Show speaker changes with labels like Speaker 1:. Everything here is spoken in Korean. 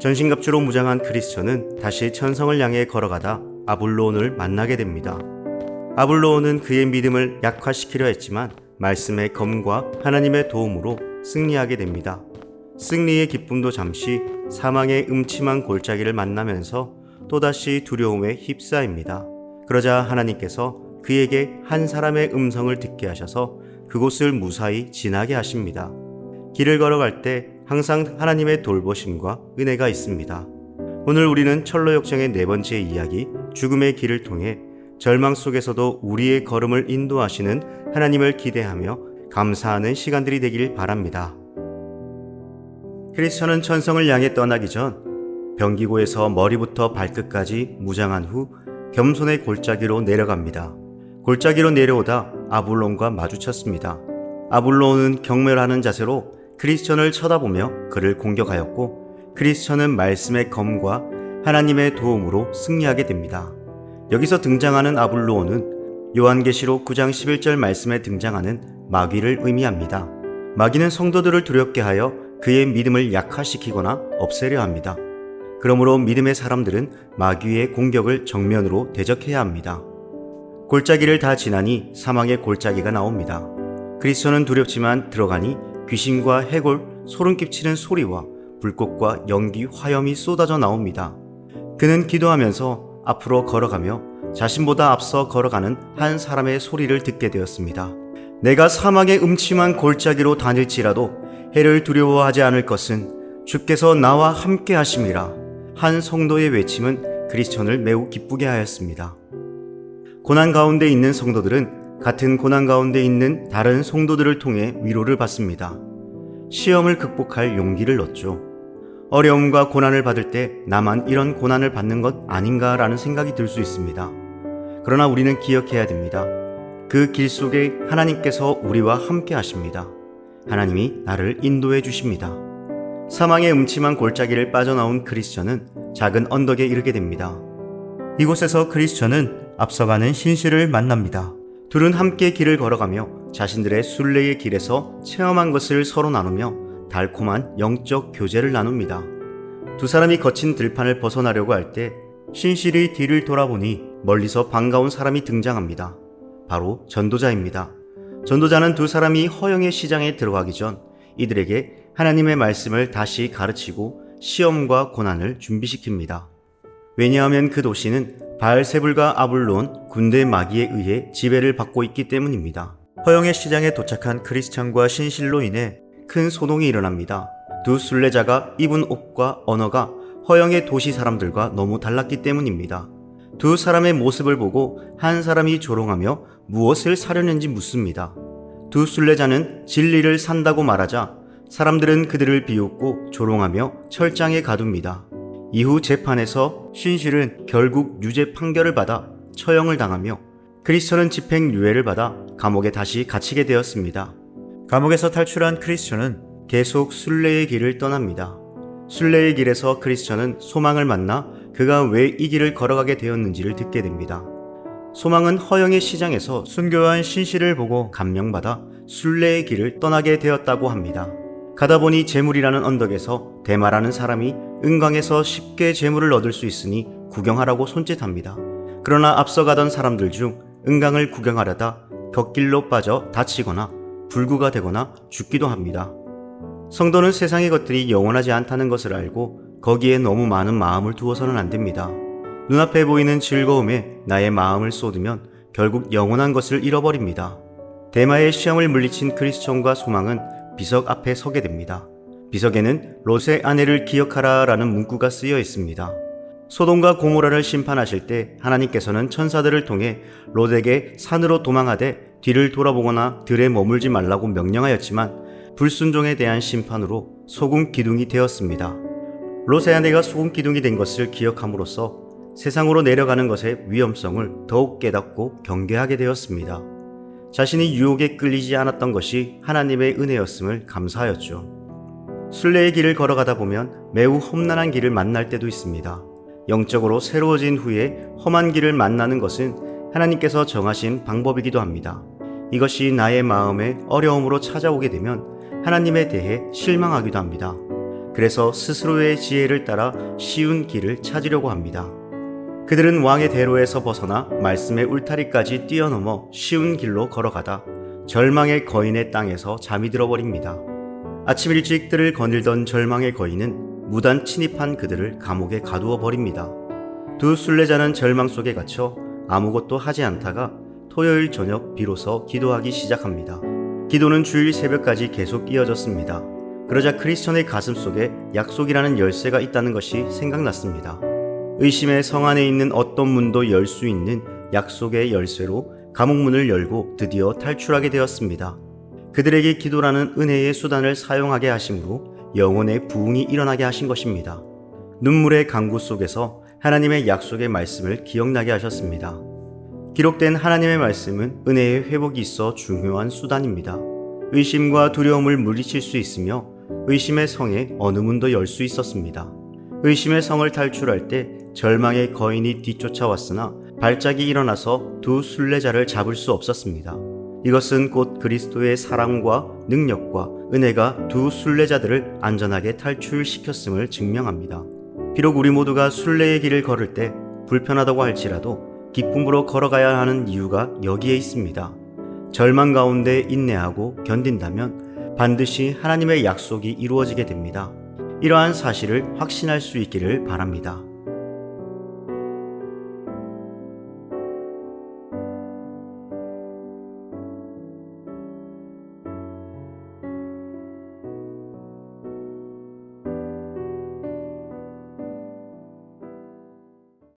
Speaker 1: 전신갑주로 무장한 크리스천은 다시 천성을 향해 걸어가다 아블로온을 만나게 됩니다. 아블로온은 그의 믿음을 약화시키려 했지만 말씀의 검과 하나님의 도움으로 승리하게 됩니다. 승리의 기쁨도 잠시 사망의 음침한 골짜기를 만나면서 또다시 두려움에 휩싸입니다. 그러자 하나님께서 그에게 한 사람의 음성을 듣게 하셔서 그곳을 무사히 지나게 하십니다. 길을 걸어갈 때 항상 하나님의 돌보심과 은혜가 있습니다. 오늘 우리는 철로 역정의 네 번째 이야기, 죽음의 길을 통해 절망 속에서도 우리의 걸음을 인도하시는 하나님을 기대하며 감사하는 시간들이 되길 바랍니다. 크리스천은 천성을 향해 떠나기 전 병기고에서 머리부터 발끝까지 무장한 후 겸손의 골짜기로 내려갑니다. 골짜기로 내려오다 아블론과 마주쳤습니다. 아블론은 경멸하는 자세로 크리스천을 쳐다보며 그를 공격하였고, 크리스천은 말씀의 검과 하나님의 도움으로 승리하게 됩니다. 여기서 등장하는 아블론은 요한계시록 9장 11절 말씀에 등장하는 마귀를 의미합니다. 마귀는 성도들을 두렵게 하여 그의 믿음을 약화시키거나 없애려 합니다. 그러므로 믿음의 사람들은 마귀의 공격을 정면으로 대적해야 합니다. 골짜기를 다 지나니 사망의 골짜기가 나옵니다. 크리스천은 두렵지만 들어가니 귀신과 해골, 소름 끼치는 소리와 불꽃과 연기, 화염이 쏟아져 나옵니다. 그는 기도하면서 앞으로 걸어가며 자신보다 앞서 걸어가는 한 사람의 소리를 듣게 되었습니다. 내가 사막의 음침한 골짜기로 다닐지라도 해를 두려워하지 않을 것은 주께서 나와 함께 하심이라. 한 성도의 외침은 크리스천을 매우 기쁘게 하였습니다. 고난 가운데 있는 성도들은 같은 고난 가운데 있는 다른 성도들을 통해 위로를 받습니다. 시험을 극복할 용기를 얻죠. 어려움과 고난을 받을 때 나만 이런 고난을 받는 것 아닌가라는 생각이 들 수 있습니다. 그러나 우리는 기억해야 됩니다. 그 길 속에 하나님께서 우리와 함께 하십니다. 하나님이 나를 인도해 주십니다. 사망의 음침한 골짜기를 빠져나온 크리스천은 작은 언덕에 이르게 됩니다. 이곳에서 크리스천은 앞서가는 신실을 만납니다. 둘은 함께 길을 걸어가며 자신들의 순례의 길에서 체험한 것을 서로 나누며 달콤한 영적 교제를 나눕니다. 두 사람이 거친 들판을 벗어나려고 할 때 신실이 뒤를 돌아보니 멀리서 반가운 사람이 등장합니다. 바로 전도자입니다. 전도자는 두 사람이 허영의 시장에 들어가기 전 이들에게 하나님의 말씀을 다시 가르치고 시험과 고난을 준비시킵니다. 왜냐하면 그 도시는 바알세불과 아블론 군대 마귀에 의해 지배를 받고 있기 때문입니다. 허영의 시장에 도착한 크리스천과 신실로 인해 큰 소동이 일어납니다. 두 순례자가 입은 옷과 언어가 허영의 도시 사람들과 너무 달랐기 때문입니다. 두 사람의 모습을 보고 한 사람이 조롱하며 무엇을 사려는지 묻습니다. 두 순례자는 진리를 산다고 말하자 사람들은 그들을 비웃고 조롱하며 철장에 가둡니다. 이후 재판에서 신실은 결국 유죄 판결을 받아 처형을 당하며 크리스천은 집행유예를 받아 감옥에 다시 갇히게 되었습니다. 감옥에서 탈출한 크리스천은 계속 순례의 길을 떠납니다. 순례의 길에서 크리스천은 소망을 만나 그가 왜 이 길을 걸어가게 되었는지를 듣게 됩니다. 소망은 허영의 시장에서 순교한 신실을 보고 감명받아 순례의 길을 떠나게 되었다고 합니다. 가다 보니 재물이라는 언덕에서 대마라는 사람이 은광에서 쉽게 재물을 얻을 수 있으니 구경하라고 손짓합니다. 그러나 앞서가던 사람들 중 은광을 구경하려다 곁길로 빠져 다치거나 불구가 되거나 죽기도 합니다. 성도는 세상의 것들이 영원하지 않다는 것을 알고 거기에 너무 많은 마음을 두어서는 안 됩니다. 눈앞에 보이는 즐거움에 나의 마음을 쏟으면 결국 영원한 것을 잃어버립니다. 대마의 시험을 물리친 크리스천과 소망은 비석 앞에 서게 됩니다. 비석에는 롯의 아내를 기억하라 라는 문구가 쓰여 있습니다. 소돔과 고모라를 심판하실 때 하나님께서는 천사들을 통해 롯에게 산으로 도망하되 뒤를 돌아보거나 들에 머물지 말라고 명령하였지만 불순종에 대한 심판으로 소금 기둥이 되었습니다. 롯의 아내가 소금 기둥이 된 것을 기억함으로써 세상으로 내려가는 것의 위험성을 더욱 깨닫고 경계하게 되었습니다. 자신이 유혹에 끌리지 않았던 것이 하나님의 은혜였음을 감사하였죠. 순례의 길을 걸어가다 보면 매우 험난한 길을 만날 때도 있습니다. 영적으로 새로워진 후에 험한 길을 만나는 것은 하나님께서 정하신 방법이기도 합니다. 이것이 나의 마음에 어려움으로 찾아오게 되면 하나님에 대해 실망하기도 합니다. 그래서 스스로의 지혜를 따라 쉬운 길을 찾으려고 합니다. 그들은 왕의 대로에서 벗어나 말씀의 울타리까지 뛰어넘어 쉬운 길로 걸어가다 절망의 거인의 땅에서 잠이 들어버립니다. 아침 일찍 뜰을 거닐던 절망의 거인은 무단 침입한 그들을 감옥에 가두어 버립니다. 두 순례자는 절망 속에 갇혀 아무것도 하지 않다가 토요일 저녁 비로소 기도하기 시작합니다. 기도는 주일 새벽까지 계속 이어졌습니다. 그러자 크리스천의 가슴 속에 약속이라는 열쇠가 있다는 것이 생각났습니다. 의심의 성 안에 있는 어떤 문도 열 수 있는 약속의 열쇠로 감옥문을 열고 드디어 탈출하게 되었습니다. 그들에게 기도라는 은혜의 수단을 사용하게 하심으로 영혼의 부흥이 일어나게 하신 것입니다. 눈물의 강구 속에서 하나님의 약속의 말씀을 기억나게 하셨습니다. 기록된 하나님의 말씀은 은혜의 회복이 있어 중요한 수단입니다. 의심과 두려움을 물리칠 수 있으며 의심의 성에 어느 문도 열 수 있었습니다. 의심의 성을 탈출할 때 절망의 거인이 뒤쫓아왔으나 발작이 일어나서 두 순례자를 잡을 수 없었습니다. 이것은 곧 그리스도의 사랑과 능력과 은혜가 두 순례자들을 안전하게 탈출시켰음을 증명합니다. 비록 우리 모두가 순례의 길을 걸을 때 불편하다고 할지라도 기쁨으로 걸어가야 하는 이유가 여기에 있습니다. 절망 가운데 인내하고 견딘다면 반드시 하나님의 약속이 이루어지게 됩니다. 이러한 사실을 확신할 수 있기를 바랍니다.